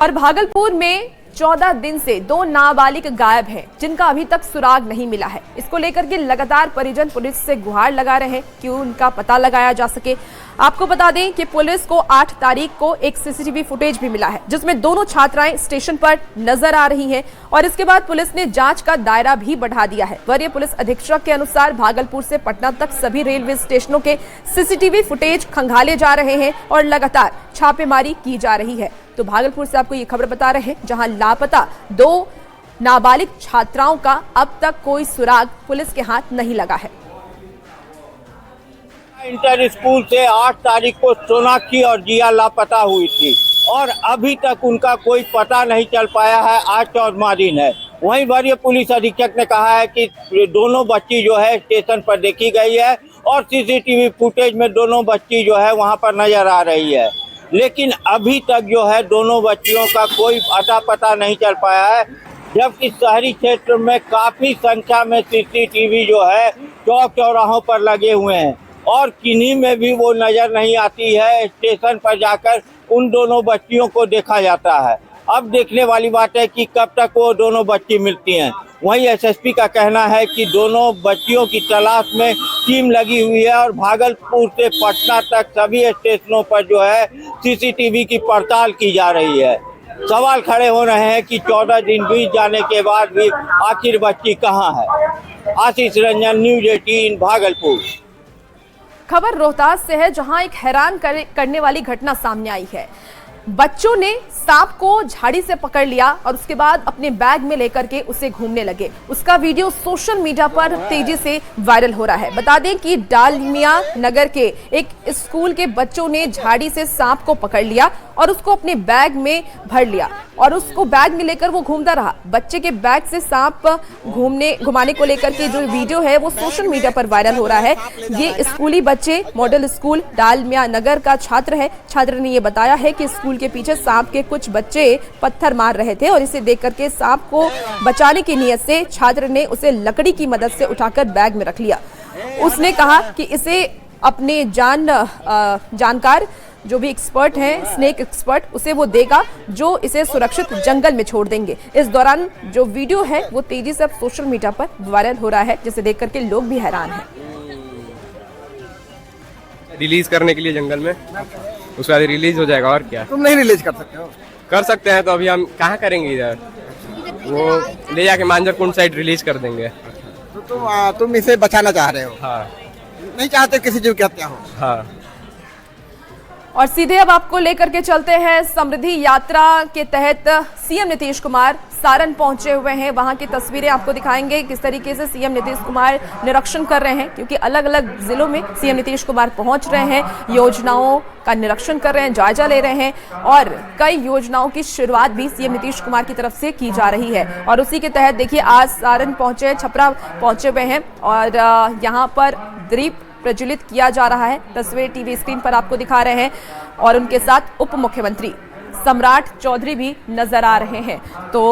और भागलपुर में 14 दिन से 2 नाबालिग गायब हैं, जिनका अभी तक सुराग नहीं मिला है। इसको लेकर के लगातार परिजन पुलिस से गुहार लगा रहे हैं कि उनका पता लगाया जा सके। आपको बता दें कि पुलिस को 8 तारीख को एक सीसीटीवी फुटेज भी मिला है, जिसमें दोनों छात्राएं स्टेशन पर नजर आ रही हैं और इसके बाद पुलिस ने जांच का दायरा भी बढ़ा दिया है। वरीय पुलिस अधीक्षक के अनुसार भागलपुर से पटना तक सभी रेलवे स्टेशनों के सीसीटीवी फुटेज खंगाले जा रहे हैं और लगातार छापेमारी की जा रही है। तो भागलपुर से आपको ये खबर बता रहे हैं, जहां लापता 2 नाबालिग छात्राओं का अब तक कोई सुराग पुलिस के हाथ नहीं लगा है। इंटर स्कूल से 8 तारीख को सोनाक्षी और जिया लापता हुई थी और अभी तक उनका कोई पता नहीं चल पाया है। आज 14वां दिन है। वहीं वरीय पुलिस अधीक्षक ने कहा है कि दोनों बच्ची जो है स्टेशन पर देखी गई है और सीसीटीवी फुटेज में दोनों बच्ची जो है वहां पर नजर आ रही है, लेकिन अभी तक जो है दोनों बच्चियों का कोई अता पता नहीं चल पाया है। जबकि शहरी क्षेत्र में काफी संख्या में सीसीटीवी जो है चौक चौराहों पर लगे हुए हैं और किन्हीं में भी वो नजर नहीं आती है। स्टेशन पर जाकर उन दोनों बच्चियों को देखा जाता है। अब देखने वाली बात है कि कब तक वो दोनों बच्ची मिलती हैं। वहीं एसएसपी का कहना है कि दोनों बच्चियों की तलाश में टीम लगी हुई है और भागलपुर से पटना तक सभी स्टेशनों पर जो है सीसीटीवी की पड़ताल की जा रही है। सवाल खड़े हो रहे हैं कि 14 दिन बीत जाने के बाद भी आखिर बच्ची कहाँ है। आशीष रंजन, न्यूज 18 भागलपुर। खबर रोहतास से है, जहां एक हैरान करने वाली घटना सामने आई है। बच्चों ने सांप को झाड़ी से पकड़ लिया और उसके बाद अपने बैग में लेकर के उसे घूमने लगे। उसका वीडियो सोशल मीडिया पर तेजी से वायरल हो रहा है। बता दें कि डालमिया नगर के एक स्कूल के बच्चों ने झाड़ी से सांप को पकड़ लिया और उसको अपने बैग में भर लिया और उसको बैग में लेकर वो घूमता रहा। बच्चे के बैग से सांप घुमाने को लेकर के जो वीडियो है वो सोशल मीडिया पर वायरल हो रहा है। ये स्कूली बच्चे मॉडल स्कूल डालमिया नगर का छात्र है। छात्र ने ये बताया है कि स्कूल के पीछे सांप के कुछ बच्चे पत्थर मार रहे थे और इसे देख करके सांप को बचाने की नीयत से छात्र ने उसे लकड़ी की मदद से उठाकर बैग में रख लिया। उसने कहा कि इसे अपने जानकार जो भी एक्सपर्ट हैं, स्नेक एक्सपर्ट, उसे वो देगा जो इसे सुरक्षित जंगल में छोड़ देंगे। इस दौरान जो वीडियो है वो तेजी से सोशल मीडिया पर वायरल हो रहा है, जिसे देख करके लोग भी हैरान हैं। रिलीज करने के लिए जंगल में, उसके बाद रिलीज हो जाएगा। और क्या, तुम नहीं रिलीज कर सकते हो? कर सकते हैं, तो अभी हम कहाँ करेंगे इधर, वो ले जाके मांजरकुंड साइड रिलीज कर देंगे। तो तुम इसे बचाना चाह रहे हो? हाँ। नहीं चाहते किसी जीव की हत्या हो? हाँ। और सीधे अब आपको लेकर के चलते हैं समृद्धि यात्रा के तहत सीएम नीतीश कुमार सारण पहुंचे हुए हैं। वहां की तस्वीरें आपको दिखाएंगे किस तरीके से सीएम नीतीश कुमार निरीक्षण कर रहे हैं, क्योंकि अलग अलग जिलों में सीएम नीतीश कुमार पहुंच रहे हैं, योजनाओं का निरीक्षण कर रहे हैं, जायजा ले रहे हैं और कई योजनाओं की शुरुआत भी सीएम नीतीश कुमार की तरफ से की जा रही है। और उसी के तहत देखिए आज सारण पहुंचे, छपरा पहुंचे हुए हैं और यहाँ पर दीप प्रज्वलित किया जा रहा है। तस्वीर टीवी स्क्रीन पर आपको दिखा रहे हैं और उनके साथ उप मुख्यमंत्री सम्राट चौधरी भी नजर आ रहे हैं। तो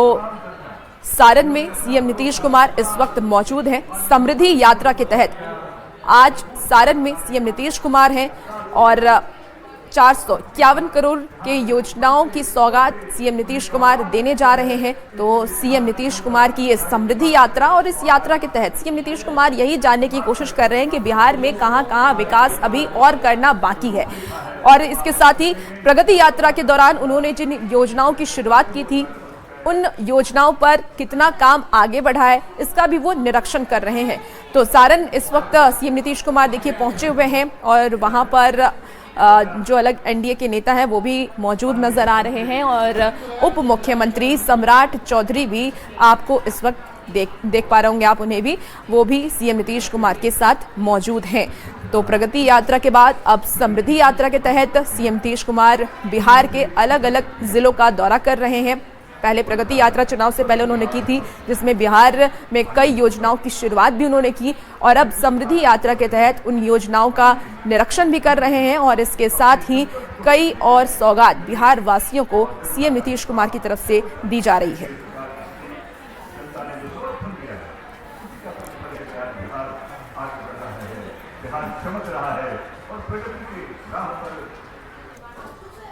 सारण में सीएम नीतीश कुमार इस वक्त मौजूद हैं। समृद्धि यात्रा के तहत आज सारण में सीएम नीतीश कुमार हैं और 451 करोड़ के योजनाओं की सौगात सीएम नीतीश कुमार देने जा रहे हैं। तो सीएम नीतीश कुमार की ये समृद्धि यात्रा, और इस यात्रा के तहत सीएम नीतीश कुमार यही जानने की कोशिश कर रहे हैं कि बिहार में कहां-कहां विकास अभी और करना बाकी है। और इसके साथ ही प्रगति यात्रा के दौरान उन्होंने जिन योजनाओं की शुरुआत की थी, उन योजनाओं पर कितना काम आगे बढ़ा है, इसका भी वो निरीक्षण कर रहे हैं। तो सारण इस वक्त सीएम नीतीश कुमार देखिए पहुंचे हुए हैं और वहां पर जो अलग एनडीए के नेता हैं वो भी मौजूद नजर आ रहे हैं और उप मुख्यमंत्री सम्राट चौधरी भी आपको इस वक्त देख पा रहे होंगे आप उन्हें भी, वो भी सीएम नीतीश कुमार के साथ मौजूद हैं। तो प्रगति यात्रा के बाद अब समृद्धि यात्रा के तहत सीएम नीतीश कुमार बिहार के अलग अलग जिलों का दौरा कर रहे हैं। पहले प्रगति यात्रा चुनाव से पहले उन्होंने की थी, जिसमें बिहार में कई योजनाओं की शुरुआत भी उन्होंने की और अब समृद्धि यात्रा के तहत उन योजनाओं का निरीक्षण भी कर रहे हैं और इसके साथ ही कई और सौगात बिहार वासियों को सीएम नीतीश कुमार की तरफ से दी जा रही है।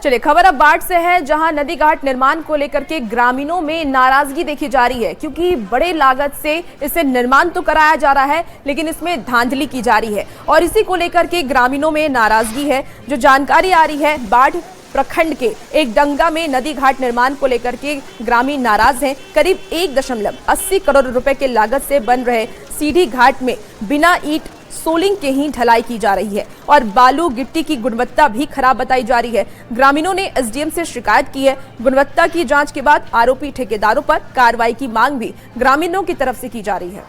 चलिए खबर अब बाढ़ से है, जहां नदी घाट निर्माण को लेकर के ग्रामीणों में नाराजगी देखी जा रही है, क्योंकि बड़े लागत से इसे निर्माण तो कराया जा रहा है लेकिन इसमें धांधली की जा रही है और इसी को लेकर के ग्रामीणों में नाराजगी है। जो जानकारी आ रही है, बाढ़ प्रखंड के एक डंगा में नदी घाट निर्माण को लेकर के ग्रामीण नाराज हैं। करीब 1.80 करोड़ रुपए के लागत से बन रहे सीढ़ी घाट में बिना ईंट सोलिंग के ही ढलाई की जा रही है और बालू गिट्टी की गुणवत्ता भी खराब बताई जा रही है। ग्रामीणों ने एसडीएम से शिकायत की है। गुणवत्ता की जांच के बाद आरोपी ठेकेदारों पर कार्रवाई की मांग भी ग्रामीणों की तरफ से की जा रही है।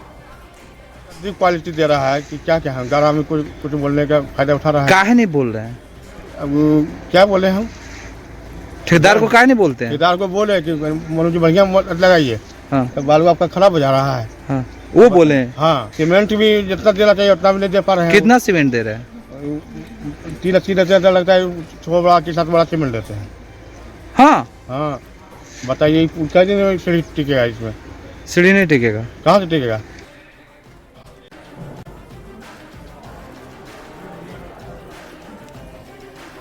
क्वालिटी दे रहा है कि क्या क्या ग्रामीण कुछ बोलने का फायदा उठा रहा है। काहे नहीं बोल रहे हैं? अब क्या बोले हम ठेकेदार को काहे नहीं बोलते हैं? ठेकेदार को बोले कि मनोज बढ़िया लगाइए, हाँ। तो बालू आपका खराब हो जा रहा है। हाँ। वो बोले हैं। हाँ, सीमेंट भी जितना देना चाहिए उतना भी नहीं दे पा रहे हैं। कितना सीमेंट दे रहे हैं? 3 लगता है, 6 बड़ा कि 7 बड़ा सीमेंट देते हैं। हाँ हाँ, बताइए क्या दिन सीढ़ी टिकेगा इसमें? सीढ़ी नहीं टिकेगा। कहाँ से टिकेगा?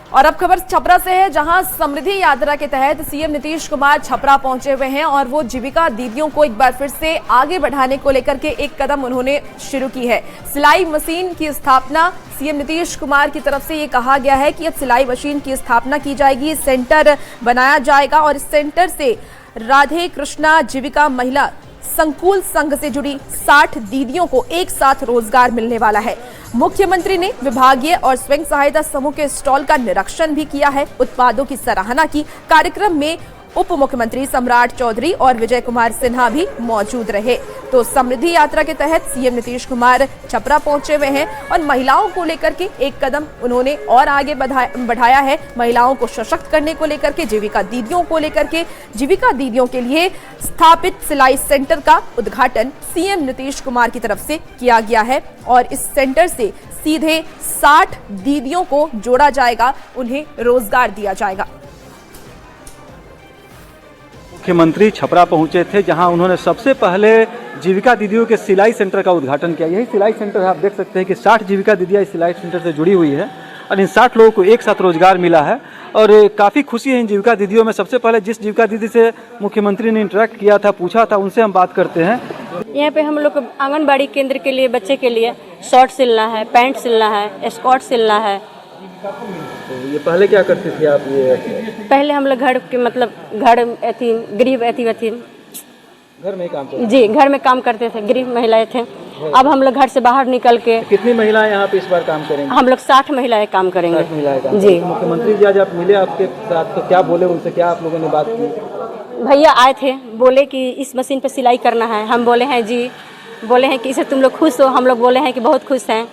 और अब खबर छपरा से है, जहां समृद्धि यात्रा के तहत सीएम नीतीश कुमार छपरा पहुंचे हुए हैं और वो जीविका दीदियों को एक बार फिर से आगे बढ़ाने को लेकर के एक कदम उन्होंने शुरू की है। सिलाई मशीन की स्थापना सीएम नीतीश कुमार की तरफ से ये कहा गया है कि अब सिलाई मशीन की स्थापना की जाएगी, सेंटर बनाया जाएगा और इस सेंटर से राधे कृष्णा जीविका महिला संकुल संघ से जुड़ी 60 दीदियों को एक साथ रोजगार मिलने वाला है। मुख्यमंत्री ने विभागीय और स्वयं सहायता समूह के स्टॉल का निरीक्षण भी किया है, उत्पादों की सराहना की। कार्यक्रम में उप मुख्यमंत्री सम्राट चौधरी और विजय कुमार सिन्हा भी मौजूद रहे। तो समृद्धि यात्रा के तहत सीएम नीतीश कुमार छपरा पहुंचे हुए हैं और महिलाओं को लेकर के एक कदम उन्होंने और आगे बढ़ाया है। महिलाओं को सशक्त करने को लेकर के, जीविका दीदियों को लेकर के, जीविका दीदियों के लिए स्थापित सिलाई सेंटर का उद्घाटन सीएम नीतीश कुमार की तरफ से किया गया है और इस सेंटर से सीधे 60 दीदियों को जोड़ा जाएगा, उन्हें रोजगार दिया जाएगा। मुख्यमंत्री छपरा पहुंचे थे, जहां उन्होंने सबसे पहले जीविका दीदियों के सिलाई सेंटर का उद्घाटन किया। यही सिलाई सेंटर आप देख सकते हैं कि 60 जीविका दीदियां इस सिलाई सेंटर से जुड़ी हुई है और इन 60 लोगों को एक साथ रोजगार मिला है और काफ़ी खुशी है इन जीविका दीदियों में। सबसे पहले जिस जीविका दीदी से मुख्यमंत्री ने इंटरेक्ट किया था, पूछा था, उनसे हम बात करते हैं। यहाँ पे हम लोग को आंगनबाड़ी केंद्र के लिए बच्चे के लिए शर्ट सिलना है, पैंट सिलना है, स्कर्ट सिलना है। तो ये पहले क्या करती थी आप? ये पहले हम लोग घर के मतलब घर गरीब घर में काम करते? जी, घर में काम करते थे, गरीब महिलाएं थे। अब हम लोग घर से बाहर निकल के कितनी महिलाएं यहाँ पे इस बार काम करेंगी? हम लोग 60 महिलाएं काम करेंगे। 60 महिलाएं काम जी। तो मुख्यमंत्री जी आज आप मिले आपके साथ, तो क्या बोले उनसे? क्या आप लोगों ने बात की? भैया आए थे, बोले कि इस मशीन पे सिलाई करना है। हम बोले हैं जी, बोले हैं कि इससे तुम लोग खुश हो? हम लोग बोले हैं कि बहुत खुश हैं।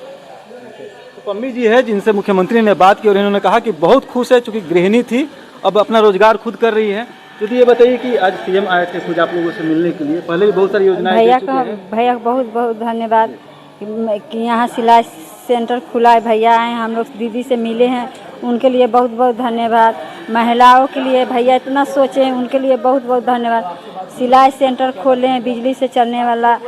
पम्मी जी है जिनसे मुख्यमंत्री ने बात की और इन्होंने कहा कि बहुत खुश है, चूंकि गृहिणी थी, अब अपना रोजगार खुद कर रही है। तो ये बताइए कि आज सीएम आए थे खुद आप लोगों से मिलने के लिए, पहले भी बहुत सारी योजनाएं भैया का बहुत बहुत धन्यवाद कि यहाँ सिलाई सेंटर खुला है। भैया आए, हम लोग दीदी से मिले हैं, उनके लिए बहुत बहुत धन्यवाद। महिलाओं के लिए भैया इतना सोचे हैं, उनके लिए बहुत बहुत धन्यवाद। सिलाई सेंटर खोले हैं, बिजली से चलने वाला,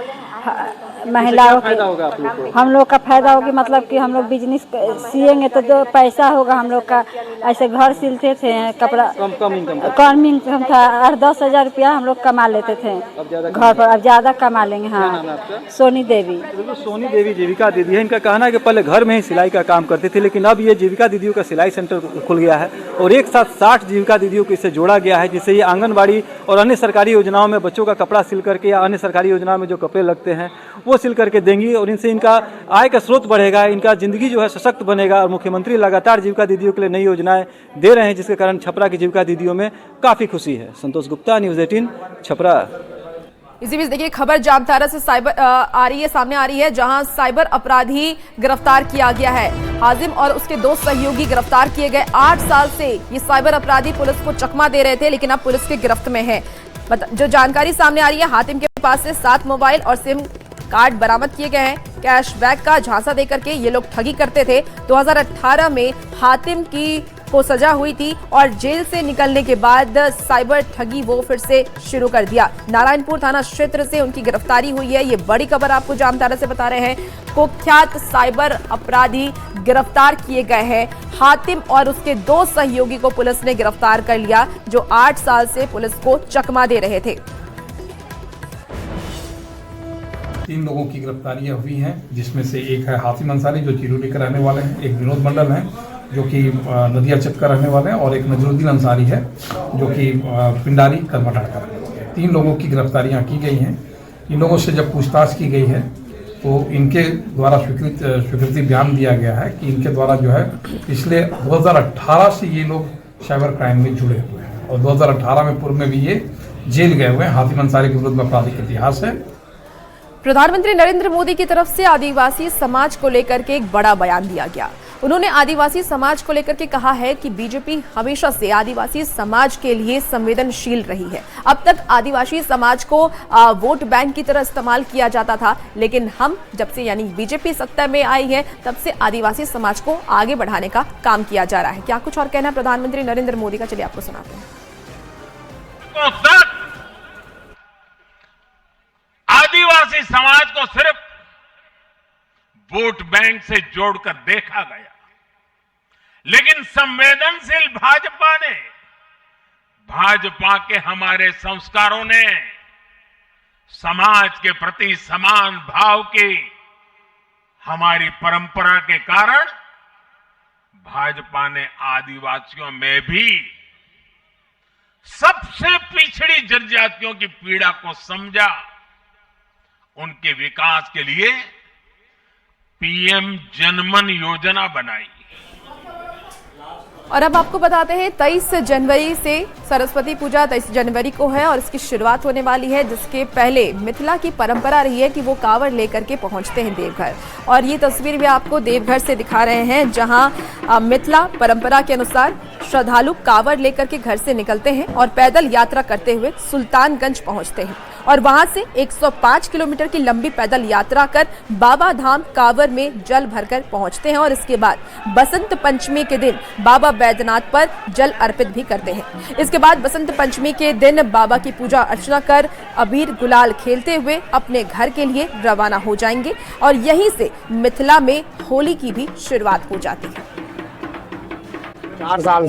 महिलाओं के हम लोग का फायदा होगा। मतलब कि हम लोग बिजनेस सिएंगे तो जो पैसा होगा हम लोग का। ऐसे घर सिलते थे, कपड़ा कम इनकम था, 8-10 हज़ार रुपया हम लोग कमा लेते थे घर पर। अब ज़्यादा कमा लेंगे। हाँ, सोनी देवी। सोनी देवी जीविका दीदी है। इनका कहना है कि पहले घर में ही सिलाई का काम करती थी, लेकिन अब ये जीविका दीदियों का सिलाई सेंटर खुल गया है और एक साथ 60 जीविका दीदियों को इससे जोड़ा गया है, जिससे ये आंगनबाड़ी और अन्य सरकारी योजनाओं में बच्चों का कपड़ा सिल करके या अन्य सरकारी योजनाओं में जो कपड़े लगते हैं वो सिल करके देंगी और इनसे इनका आय का स्रोत बढ़ेगा, इनका जिंदगी जो है सशक्त बनेगा। और मुख्यमंत्री लगातार जीविका दीदियों के लिए नई योजनाएं दे रहे हैं, जिसके कारण छपरा की जीविका दीदियों में काफी खुशी है। संतोष गुप्ता, न्यूज़ 18 छपरा। इसी बीच देखिए खबर जामताड़ा से सामने आ रही है, जहां साइबर अपराधी गिरफ्तार किया गया है। हाजिम और उसके 2 सहयोगी गिरफ्तार किए गए। 8 साल से ये साइबर अपराधी पुलिस को चकमा दे रहे थे, लेकिन अब पुलिस की गिरफ्त में है। जो जानकारी सामने आ रही है, हातिम के पास से 7 मोबाइल और सिम कार्ड बरामद किए गए हैं। कैशबैक का झांसा देकर के ये लोग ठगी करते थे। 2018 में हातिम की को सजा हुई थी और जेल से निकलने के बाद साइबर ठगी वो फिर से शुरू कर दिया। नारायणपुर थाना क्षेत्र से उनकी गिरफ्तारी हुई है। ये बड़ी खबर आपको जामताड़ा से बता रहे हैं। कुख्यात साइबर अपराधी गिरफ्तार किए गए हैं। हातिम और उसके 2 सहयोगी को पुलिस ने गिरफ्तार कर लिया, जो 8 साल से पुलिस को चकमा दे रहे थे। 3 लोगों की गिरफ्तारियां हुई हैं, जिसमें से एक है हातिम अंसारी जो चिरोली के रहने वाले हैं, एक विनोद मंडल हैं जो कि नदिया चक का रहने वाले हैं और एक नजरुद्दीन अंसारी है जो कि पिंडारी करमटाड़ का रहने वाले हैं। 3 लोगों की गिरफ्तारियां की गई हैं। इन लोगों से जब पूछताछ की गई है तो इनके द्वारा स्वीकृति बयान दिया गया है कि इनके द्वारा जो है पिछले 2018 से ये लोग साइबर क्राइम में जुड़े हुए हैं और 2018 में पूर्व में भी ये जेल गए हुए हैं। हातिम अंसारी के विरुद्ध आपराधिक इतिहास है। प्रधानमंत्री नरेंद्र मोदी की तरफ से आदिवासी समाज को लेकर के एक बड़ा बयान दिया गया। उन्होंने आदिवासी समाज को लेकर के कहा है कि बीजेपी हमेशा से आदिवासी समाज के लिए संवेदनशील रही है। अब तक आदिवासी समाज को वोट बैंक की तरह इस्तेमाल किया जाता था, लेकिन हम जब से यानी बीजेपी सत्ता में आई है तब से आदिवासी समाज को आगे बढ़ाने का काम किया जा रहा है। क्या कुछ और कहना है प्रधानमंत्री नरेंद्र मोदी का, चलिए आपको सुनाते हैं। आदिवासी समाज को सिर्फ वोट बैंक से जोड़कर देखा गया, लेकिन संवेदनशील भाजपा के हमारे संस्कारों ने समाज के प्रति समान भाव की हमारी परंपरा के कारण भाजपा ने आदिवासियों में भी सबसे पिछड़ी जनजातियों की पीड़ा को समझा, उनके विकास के लिए पीएम जनमन योजना बनाई। और अब आपको बताते हैं 23 जनवरी से सरस्वती पूजा 23 जनवरी को है और इसकी शुरुआत होने वाली है, जिसके पहले मिथिला की परंपरा रही है कि वो कांवड़ लेकर के पहुंचते हैं देवघर। और ये तस्वीर भी आपको देवघर से दिखा रहे हैं, जहां मिथिला परंपरा के अनुसार श्रद्धालु कांवड़ लेकर के घर से निकलते हैं और पैदल यात्रा करते हुए सुल्तानगंज पहुंचते हैं और वहां से 105 किलोमीटर की लंबी पैदल यात्रा कर बाबा धाम कांवड़ में जल भरकर पहुंचते हैं और इसके बाद बसंत पंचमी के दिन बाबा बैद्यनाथ पर जल अर्पित भी करते हैं। इसके बाद बसंत पंचमी के दिन बाबा की पूजा अर्चना कर अबीर गुलाल खेलते हुए अपने घर के लिए रवाना हो जाएंगे और यहीं से मिथिला में होली की भी शुरुआत हो जाती है। 4 साल